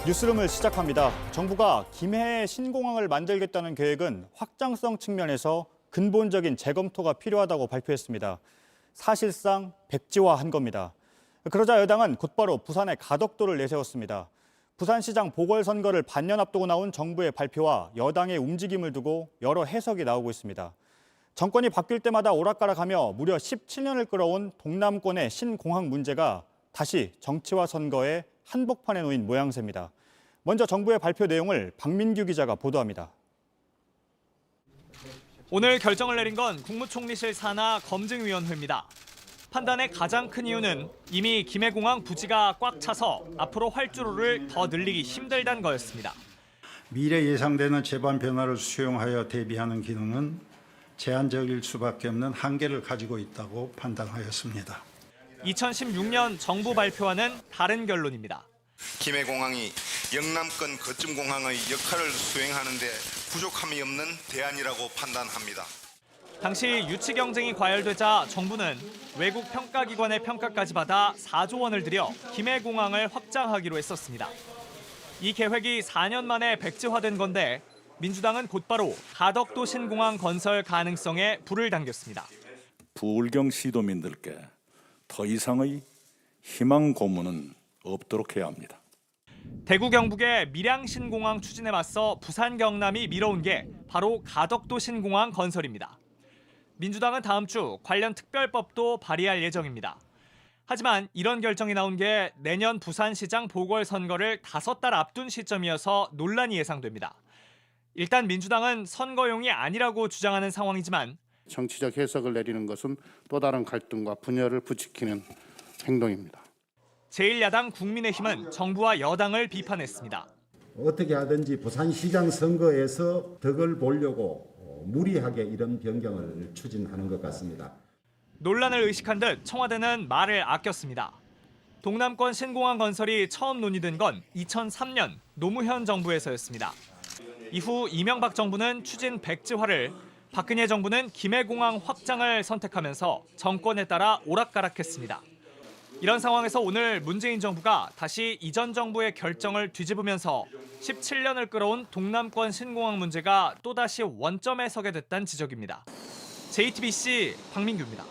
뉴스룸을 시작합니다. 정부가 김해에 신공항을 만들겠다는 계획은 확장성 측면에서 근본적인 재검토가 필요하다고 발표했습니다. 사실상 백지화한 겁니다. 그러자 여당은 곧바로 부산에 가덕도를 내세웠습니다. 부산시장 보궐선거를 반년 앞두고 나온 정부의 발표와 여당의 움직임을 두고 여러 해석이 나오고 있습니다. 정권이 바뀔 때마다 오락가락하며 무려 17년을 끌어온 동남권의 신공항 문제가 다시 정치와 선거의 한복판에 놓인 모양새입니다. 먼저 정부의 발표 내용을 박민규 기자가 보도합니다. 오늘 결정을 내린 건 국무총리실 산하 검증위원회입니다. 판단의 가장 큰 이유는 이미 김해공항 부지가 꽉 차서 앞으로 활주로를 더 늘리기 힘들다는 거였습니다. 미래 예상되는 제반 변화를 수용하여 대비하는 기능은 제한적일 수밖에 없는 한계를 가지고 있다고 판단하였습니다. 2016년 정부 발표와는 다른 결론입니다. 김해공항이 영남권 거점공항의 역할을 수행하는 데 부족함이 없는 대안이라고 판단합니다. 당시 유치 경쟁이 과열되자 정부는 외국 평가기관의 평가까지 받아 4조 원을 들여 김해공항을 확장하기로 했었습니다. 이 계획이 4년 만에 백지화된 건데 민주당은 곧바로 가덕도 신공항 건설 가능성에 불을 당겼습니다. 부울경 시도민들께 더 이상의 희망 고문은 없도록 해야 합니다. 대구 경북의 밀양 신공항 추진에 맞서 부산 경남이 밀어온 게 바로 가덕도 신공항 건설입니다. 민주당은 다음 주 관련 특별법도 발의할 예정입니다. 하지만 이런 결정이 나온 게 내년 부산시장 보궐선거를 5달 앞둔 시점이어서 논란이 예상됩니다. 일단 민주당은 선거용이 아니라고 주장하는 상황이지만 정치적 해석을 내리는 것은 또 다른 갈등과 분열을 부추기는 행동입니다. 제1야당 국민의힘은 정부와 여당을 비판했습니다. 어떻게 하든지 부산시장 선거에서 덕을 보려고 무리하게 이런 변경을 추진하는 것 같습니다. 논란을 의식한 듯 청와대는 말을 아꼈습니다. 동남권 신공항 건설이 처음 논의된 건 2003년 노무현 정부에서였습니다. 이후 이명박 정부는 추진 백지화를, 박근혜 정부는 김해공항 확장을 선택하면서 정권에 따라 오락가락했습니다. 이런 상황에서 오늘 문재인 정부가 다시 이전 정부의 결정을 뒤집으면서 17년을 끌어온 동남권 신공항 문제가 또다시 원점에 서게 됐다는 지적입니다. JTBC 박민규입니다.